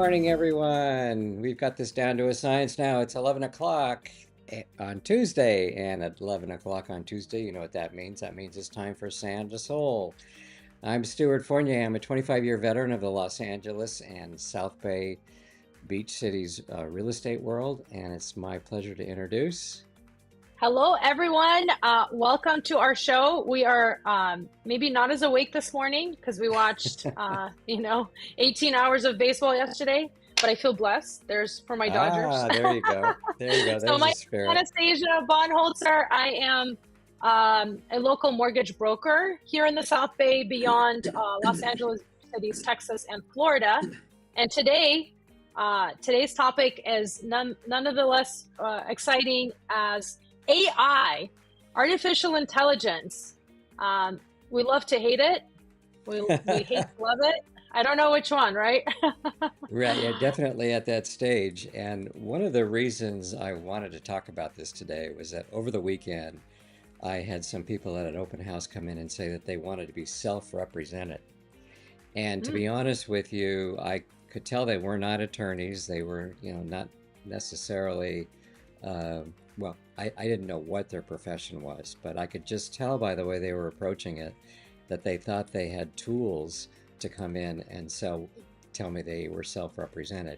morning, everyone. We've got this down to a science now. It's 11 o'clock on Tuesday, and at 11 o'clock on Tuesday, you know what that means. That means it's time for Sand to Soul. I'm Stuart Fournier. I'm a 25-year veteran of the Los Angeles and South Bay Beach Cities real estate world, and it's my pleasure to introduce. Hello, everyone. Welcome to our show. We are maybe not as awake this morning because we watched, 18 hours of baseball yesterday, but I feel blessed. There's for my Dodgers. There you go. There you go. So There's a my spirit. Anastasia Bonholzer. I am a local mortgage broker here in the South Bay beyond Los Angeles cities, Texas, and Florida. And today's topic is none of the less exciting as AI, artificial intelligence. We love to hate it. We hate to love it. I don't know which one, right? Right, yeah, definitely at that stage. And one of the reasons I wanted to talk about this today was that over the weekend, I had some people at an open house come in and say that they wanted to be self-represented. And to be honest with you, I could tell they were not attorneys. They were, not necessarily, I didn't know what their profession was, but I could just tell by the way they were approaching it that they thought they had tools to come in and tell me they were self-represented.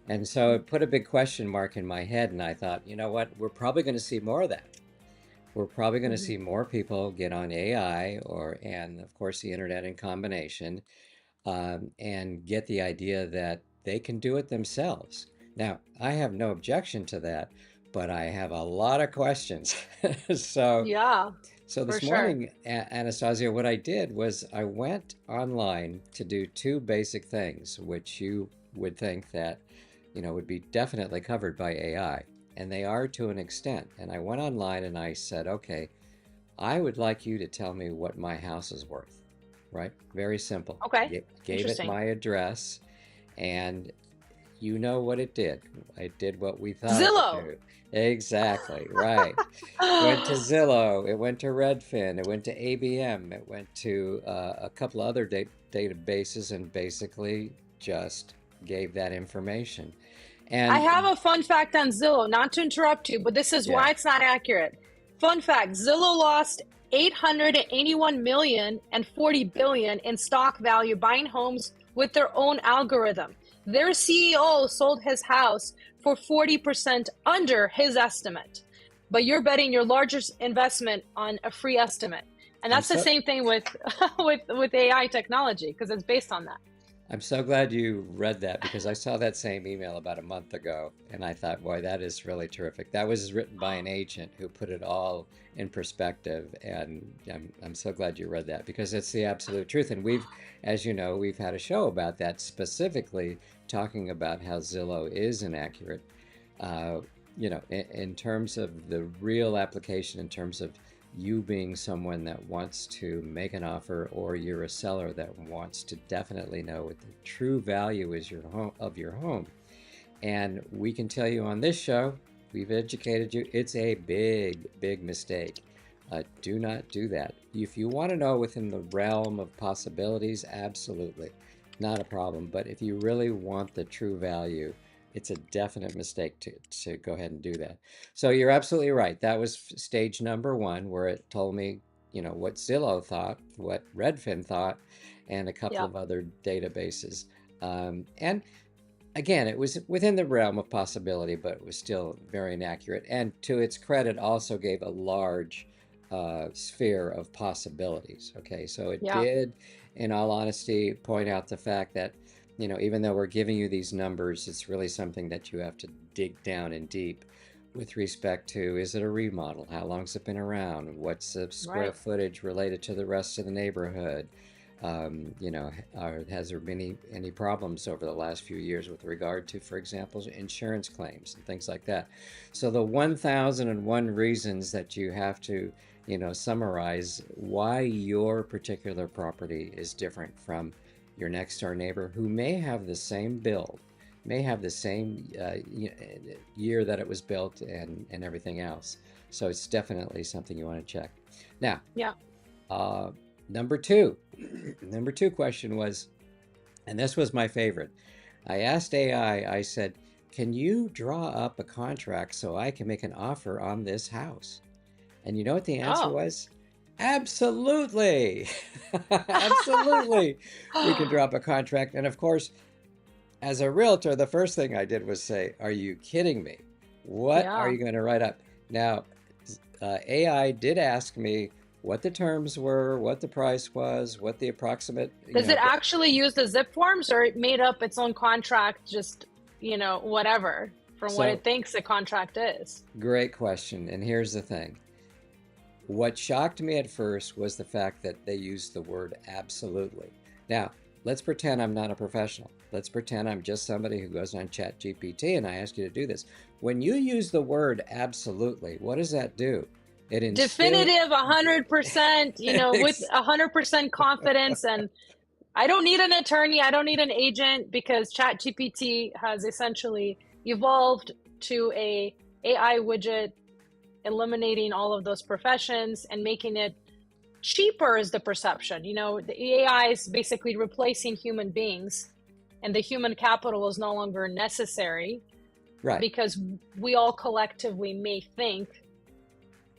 And so it put a big question mark in my head, and I thought, you know what, we're probably going to see more of that. We're probably going to see more people get on AI and of course the internet in combination, and get the idea that they can do it themselves. Now, I have no objection to that, but I have a lot of questions. So Yeah, for this sure. morning, Anastasia, what I did was I went online to do two basic things, which you would think that, would be definitely covered by AI. And they are to an extent. And I went online and I said, okay, I would like you to tell me what my house is worth, right? Very simple. Okay, Gave it interesting. my address, and you know what it did. It did what we thought it would Zillow. do. Exactly, right. It went to Zillow, it went to Redfin, it went to ABM, it went to a couple of other databases and basically just gave that information. I And have a fun fact on Zillow, not to interrupt you, but this is yeah, why it's not accurate. Fun fact, Zillow lost 881 million and 40 billion in stock value buying homes with their own algorithm. Their CEO sold his house for 40% under his estimate. But you're betting your largest investment on a free estimate. And I'm that's the so same thing with with AI technology because it's based on that. I'm so glad you read that because I saw that same email about a month ago and I thought, boy, that is really terrific. That was written by an agent who put it all in perspective. And I'm so glad you read that because it's the absolute truth. And as you know, we've had a show about that specifically talking about how Zillow is inaccurate, uh, in terms of the real application, in terms of you being someone that wants to make an offer, or you're a seller that wants to definitely know what the true value is of your home. And we can tell you on this show, we've educated you, it's a big mistake. Do not do that. If you want to know within the realm of possibilities, absolutely, not a problem. But if you really want the true value, it's a definite mistake to go ahead and do that. So you're absolutely right. That was stage number one, where it told me, what Zillow thought, what Redfin thought, and a couple Yeah. of other databases. And again, it was within the realm of possibility, but it was still very inaccurate. And to its credit, also gave a large sphere of possibilities. Okay, so it Yeah. did, in all honesty, point out the fact that, even though we're giving you these numbers, it's really something that you have to dig down in deep with respect to, is it a remodel? How long's it been around? What's the square Right. footage related to the rest of the neighborhood? Has there been any problems over the last few years with regard to, for example, insurance claims and things like that? So the 1001 reasons that you have to, summarize why your particular property is different from your next door neighbor who may have the same build, may have the same year that it was built and everything else. So it's definitely something you want to check. Now, Yeah. number two, number two question was, and this was my favorite. I asked AI, I said, can you draw up a contract so I can make an offer on this house? And you know what the answer Oh. was? Absolutely. Absolutely. We can drop a contract. And of course, as a realtor, the first thing I did was say, are you kidding me? What are Yeah. you going to write up? Now, AI did ask me what the terms were, what the price was, what the approximate, Does it actually use the zip forms, or it made up its own contract, just, whatever, from what so it thinks a contract is? great question. And here's the thing. What shocked me at first was the fact that they used the word absolutely. Now, let's pretend I'm not a professional. Let's pretend I'm just somebody who goes on ChatGPT and I ask you to do this. When you use the word absolutely, what does that do? It instills Definitive, 100%, with 100% confidence. And I don't need an attorney. I don't need an agent, because ChatGPT has essentially evolved to a AI widget, eliminating all of those professions and making it cheaper is the perception. The AI is basically replacing human beings, and the human capital is no longer necessary right, because we all collectively may think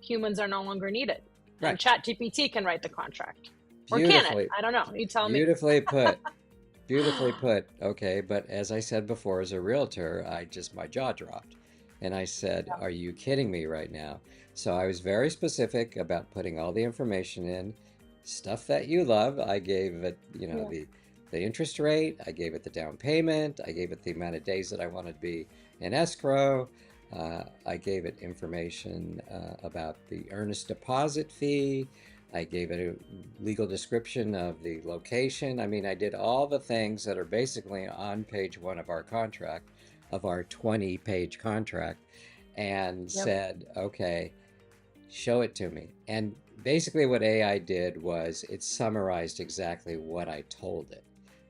humans are no longer needed. And right. ChatGPT can write the contract. Or can it? Beautifully, I don't know. You tell me. beautifully put. Beautifully put. Okay, but as I said before, as a realtor, my jaw dropped. And I said, Yeah. are you kidding me right now? So I was very specific about putting all the information in, stuff that you love. I gave it, Yeah. the interest rate, I gave it the down payment, I gave it the amount of days that I wanted to be in escrow. I gave it information about the earnest deposit fee. I gave it a legal description of the location. I mean, I did all the things that are basically on page one of our contract, of our 20-page contract, and Yep. said, okay, show it to me. And basically, what AI did was it summarized exactly what I told it.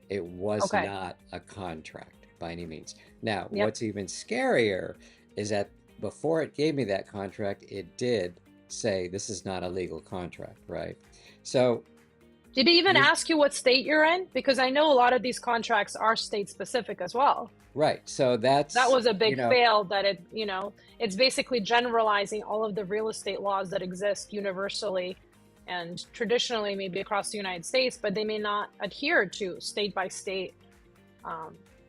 It was Okay. not a contract by any means. Now, Yep. what's even scarier is that before it gave me that contract, it did say this is not a legal contract, right? So, Did it even you, ask you what state you're in? Because I know a lot of these contracts are state specific as well. right. So That that's, was a big fail, that it's basically generalizing all of the real estate laws that exist universally and traditionally maybe across the United States, but they may not adhere to state by state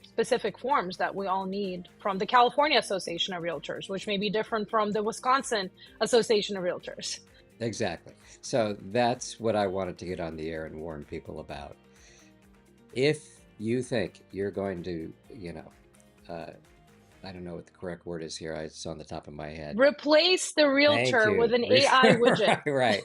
specific forms that we all need from the California Association of Realtors, which may be different from the Wisconsin Association of Realtors. exactly. So that's what I wanted to get on the air and warn people about. If you think you're going to, I don't know what the correct word is here. It's on the top of my head. Replace the Thank realtor with you. an AI widget. Right.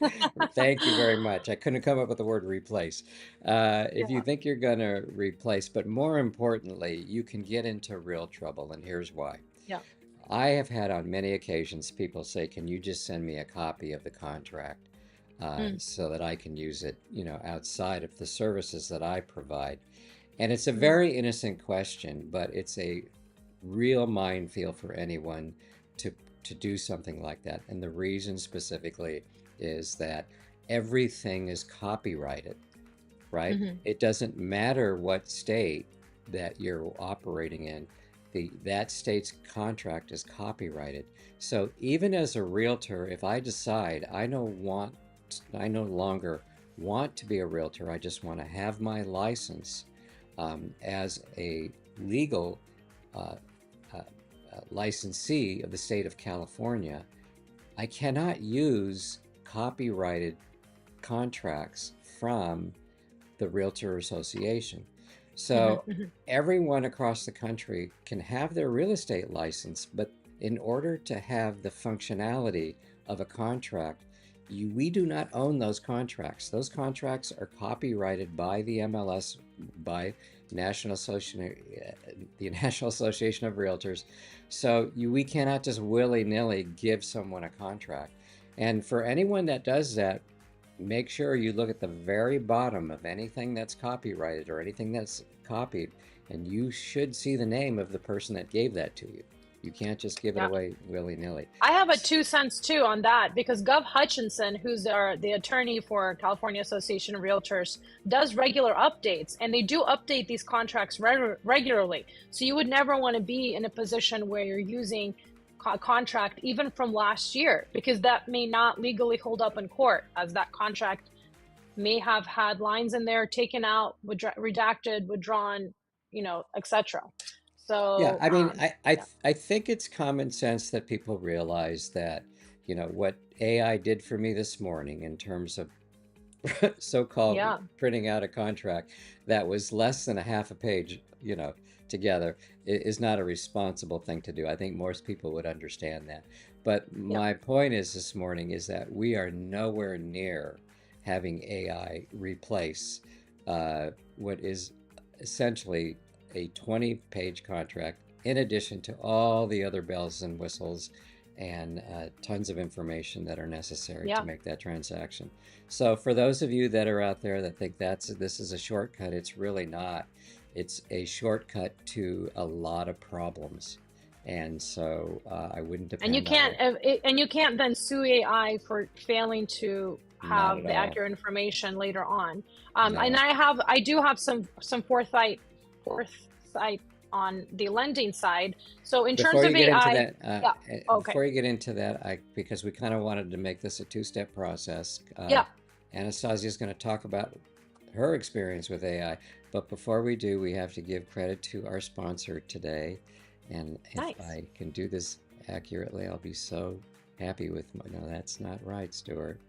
Thank you very much. I couldn't come up with the word replace. If you Yeah. think you're going to replace, but more importantly, you can get into real trouble. And here's why. Yeah. I have had on many occasions people say, can you just send me a copy of the contract Mm. so that I can use it, outside of the services that I provide? And it's a Yeah. very innocent question, but it's a real minefield for anyone to to do something like that. And the reason specifically is that everything is copyrighted, right? Hmm. It doesn't matter what state that you're operating in. That state's contract is copyrighted. So even as a realtor, if I decide I no longer want to be a realtor, I just want to have my license as a legal uh, uh, licensee of the state of California, I cannot use copyrighted contracts from the Realtor Association. Hmm. So Hmm. everyone across the country can have their real estate license, but in order to have the functionality of a contract, we do not own those contracts. Those contracts are copyrighted by the MLS, by National Association, the National Association of Realtors. So we cannot just willy-nilly give someone a contract. And for anyone that does that, make sure you look at the very bottom of anything that's copyrighted or anything that's copied, and you should see the name of the person that gave that to you. You can't just give it Yeah. away willy-nilly. I have a 2 cents too on that because Gov Hutchinson, who's the attorney for California Association of Realtors, does regular updates, and they do update these contracts regularly. So you would never want to be in a position where you're using a contract even from last year, because that may not legally hold up in court, as that contract may have had lines in there taken out, redacted, withdrawn, etc. Yeah, So I mean, yeah, I think it's common sense that people realize that, what AI did for me this morning in terms of so-called yeah, printing out a contract that was less than a half a page, together, is not a responsible thing to do. I think most people would understand that. But yeah, my point is this morning is that we are nowhere near having AI replace what is essentially a 20-page contract in addition to all the other bells and whistles and tons of information that are necessary to yeah. make that transaction. So for those of you that are out there that think this is a shortcut, it's really not. It's a shortcut to a lot of problems, and so I wouldn't And you depend on can't, it. and you can't then sue AI for failing to Not have at the all. accurate information later on. And No. I do have some foresight on the lending side. So in terms Before of you get into AI, that, yeah, okay, because we kind of wanted to make this a two-step process. yeah, Anastasia is going to talk about her experience with AI, but before we do, we have to give credit to our sponsor today. And if nice. I can do this accurately, I'll be so happy with my. No, that's not right, Stuart.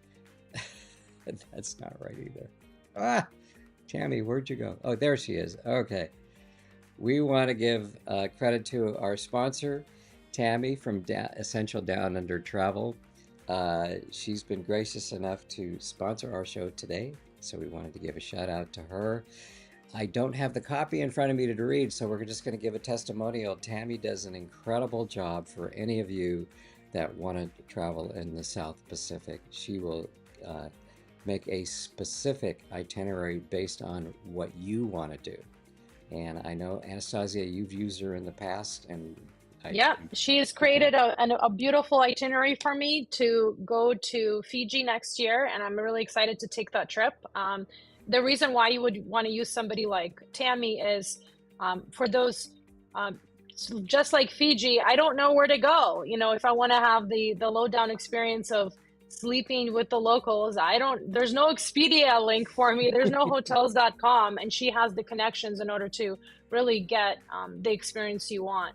That's not right either. Ah, Tammy, where'd you go? Oh, there she is. Okay. We want to give credit to our sponsor, Tammy from Essential Down Under Travel. She's been gracious enough to sponsor our show today, so we wanted to give a shout out to her. I don't have the copy in front of me to read, so we're just going to give a testimonial. Tammy does an incredible job for any of you that want to travel in the South Pacific. She will make a specific itinerary based on what you want to do. And I know, Anastasia, you've used her in the past, and I, Yeah, she has okay. created a beautiful itinerary for me to go to Fiji next year, and I'm really excited to take that trip. The reason why you would want to use somebody like Tammy is for those, um, just like Fiji, I don't know where to go. If I want to have the lowdown experience of sleeping with the locals, there's no Expedia link for me, there's no hotels.com, and she has the connections in order to really get the experience you want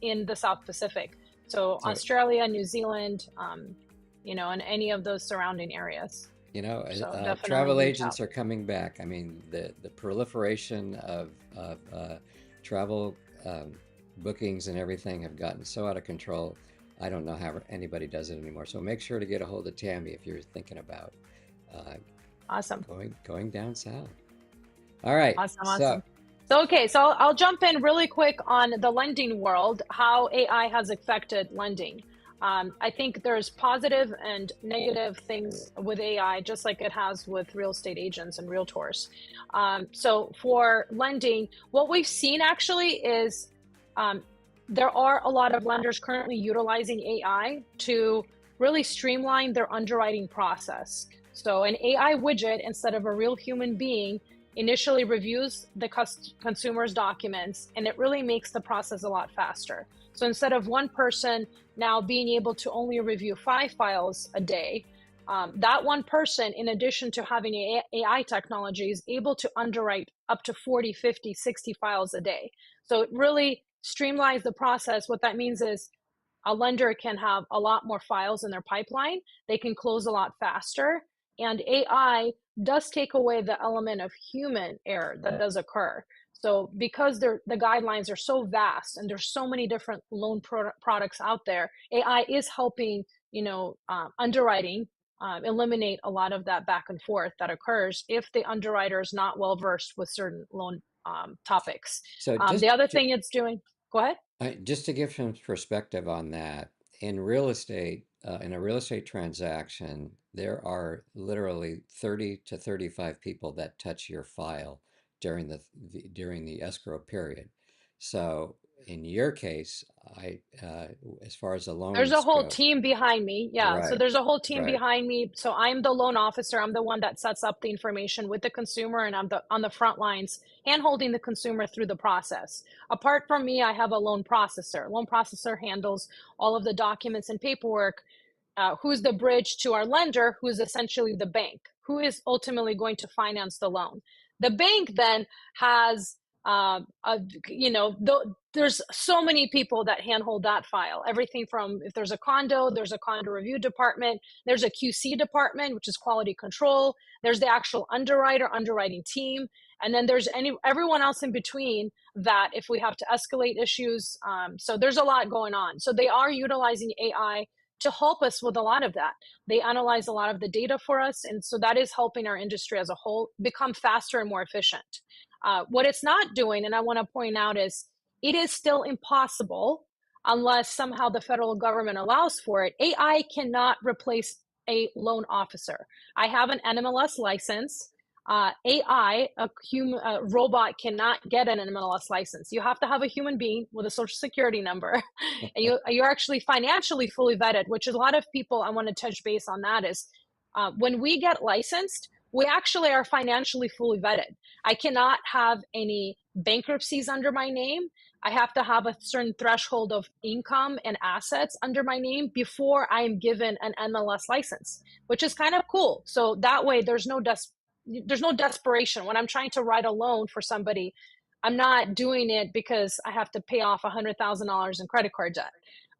in the South Pacific. So So, Australia, New Zealand, and any of those surrounding areas. So definitely travel reach out. agents are coming back. I mean, the proliferation of travel bookings and everything have gotten so out of control. I don't know how anybody does it anymore. So make sure to get a hold of Tammy if you're thinking about uh, Awesome. going down south. All right. Awesome. So Awesome. So, okay, so I'll jump in really quick on the lending world, how AI has affected lending. I think there's positive and negative things with AI, just like it has with real estate agents and realtors. So, for lending, what we've seen actually is um, there are a lot of lenders currently utilizing AI to really streamline their underwriting process. So, an AI widget instead of a real human being initially reviews the consumer's documents, and it really makes the process a lot faster. So instead of one person now being able to only review 5 files a day, that one person, in addition to having AI technology, is able to underwrite up to 40, 50, 60 files a day. So it really streamlines the process. What that means is a lender can have a lot more files in their pipeline. They can close a lot faster. And AI does take away the element of human error that does occur. So because the guidelines are so vast and there's so many different loan products out there, AI is helping, underwriting eliminate a lot of that back and forth that occurs if the underwriter is not well versed with certain loan topics. so The other thing it's doing, go ahead. just to give some perspective on that, in a real estate transaction, there are literally 30 to 35 people that touch your file during the escrow period. So in your case, I, as far as the There's a loans whole go, team behind me. Yeah. So right, there's a whole team right, behind me. So I'm the loan officer. I'm the one that sets up the information with the consumer, and I'm on the front lines, hand holding the consumer through the process. Apart from me, I have a loan processor. Loan processor handles all of the documents and paperwork. Who's the bridge to our lender, who's essentially the bank, who is ultimately going to finance the loan. The bank then has a, there's so many people that handhold that file. Everything from, if there's a condo review department, there's a QC department, which is quality control. There's the actual underwriting team, and then there's everyone else in between that if we have to escalate issues. So there's a lot going on. So they are utilizing AI to help us with a lot of that. They analyze a lot of the data for us, and so that is helping our industry as a whole become faster and more efficient. What it's not doing, and I want to point out, is it is still impossible unless somehow the federal government allows for it. AI cannot replace a loan officer. I have an NMLS license. AI, a robot cannot get an NMLS license. You have to have a human being with a social security number, and you're actually financially fully vetted. Which is a lot of people. I want to touch base on that. Is when we get licensed, we actually are financially fully vetted. I cannot have any bankruptcies under my name. I have to have a certain threshold of income and assets under my name before I am given an MLS license, which is kind of cool. So that way, there's no desperation when I'm trying to write a loan for somebody. I'm not doing it because I have to pay off $100,000 in credit card debt.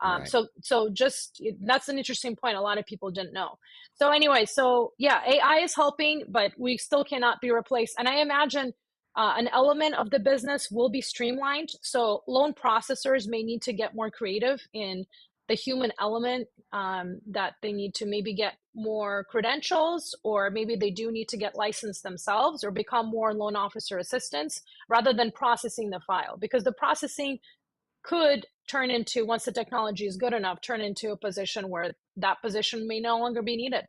right. So just that's an interesting point. A lot of people didn't know. So anyway, so yeah, AI is helping, but we still cannot be replaced. And I imagine an element of the business will be streamlined. So loan processors may need to get more creative in the human element, that they need to maybe get more credentials, or maybe they do need to get licensed themselves or become more loan officer assistants rather than processing the file, because the processing could turn into, once the technology is good enough, turn into a position where that position may no longer be needed,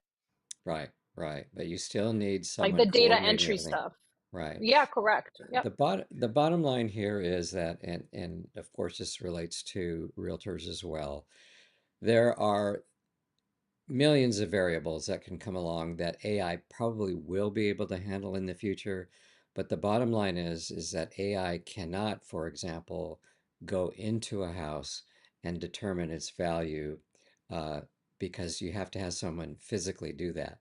Right, right. But you still need like someone the data coordinating entry everything. stuff. Right. Yeah, correct. Yep. The bottom line here is that, and of course this relates to realtors as well. There are millions of variables that can come along that AI probably will be able to handle in the future. But the bottom line is that AI cannot, for example, go into a house and determine its value, uh, because you have to have someone physically do that.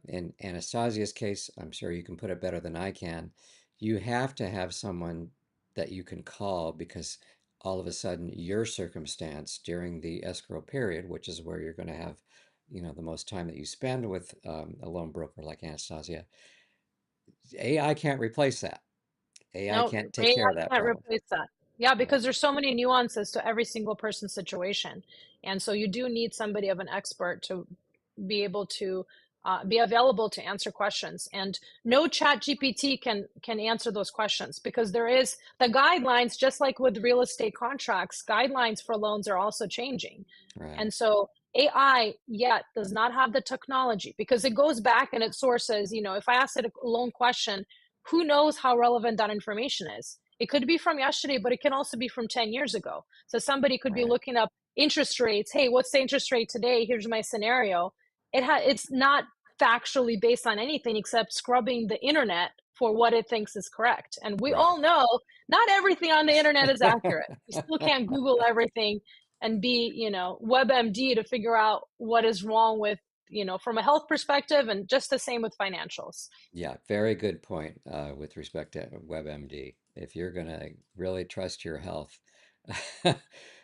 In Anastasia's case, I'm sure you can put it better than I can. You have to have someone that you can call because all of a sudden your circumstance during the escrow period, which is where you're going to have, the most time that you spend with a loan broker like Anastasia, AI can't replace that. AI No, can't take care of AI that can't problem. replace that. Yeah, Right, because there's so many nuances to every single person's situation. And so you do need somebody of an expert to be able to be available to answer questions. And no chat GPT can answer those questions, because there is the guidelines, just like with real estate contracts, guidelines for loans are also changing. right, And so AI yet does not have the technology, because it goes back and it sources, if I ask it a loan question, who knows how relevant that information is? It could be from yesterday, but it can also be from 10 years ago. So somebody could be right. looking up interest rates. Hey, what's the interest rate today? Here's my scenario. It's not factually based on anything except scrubbing the internet for what it thinks is correct. And we Right. all know not everything on the internet is accurate. You still can't Google everything and be, WebMD to figure out what is wrong with, from a health perspective, and just the same with financials. Yeah, very good point with respect to WebMD. If you're going to really trust your health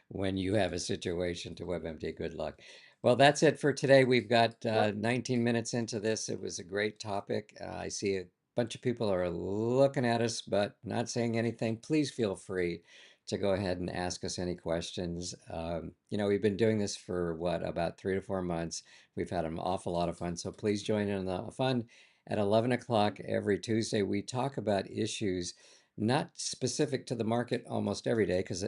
when you have a situation to WebMD, good luck. Well, that's it for today. We've got Yep. 19 minutes into this. It was a great topic. I see a bunch of people are looking at us but not saying anything. Please feel free to go ahead and ask us any questions. We've been doing this for what, about 3 to 4 months. We've had an awful lot of fun. So please join in the fun. At 11 o'clock every Tuesday, we talk about issues not specific to the market almost every day, because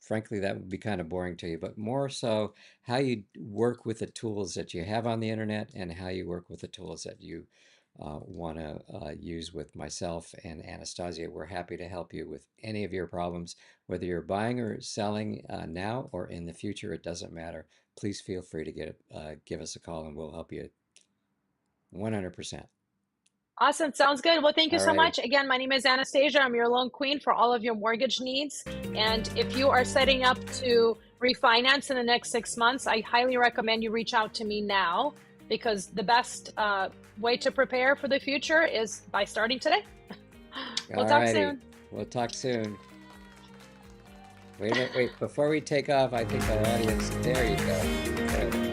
frankly, that would be kind of boring to you, but more so how you work with the tools that you have on the internet and how you work with the tools that you want to use with myself and Anastasia. We're happy to help you with any of your problems, whether you're buying or selling now or in the future. It doesn't matter. Please feel free to give us a call and we'll help you 100%. Awesome. Sounds good. Well, thank you All so righty. much. Again, my name is Anastasia. I'm your loan queen for all of your mortgage needs. And if you are setting up to refinance in the next 6 months, I highly recommend you reach out to me now, because the best way to prepare for the future is by starting today. We'll All talk righty. soon. We'll talk soon. Wait a minute. Wait, before we take off, I think our audience, there you go. There.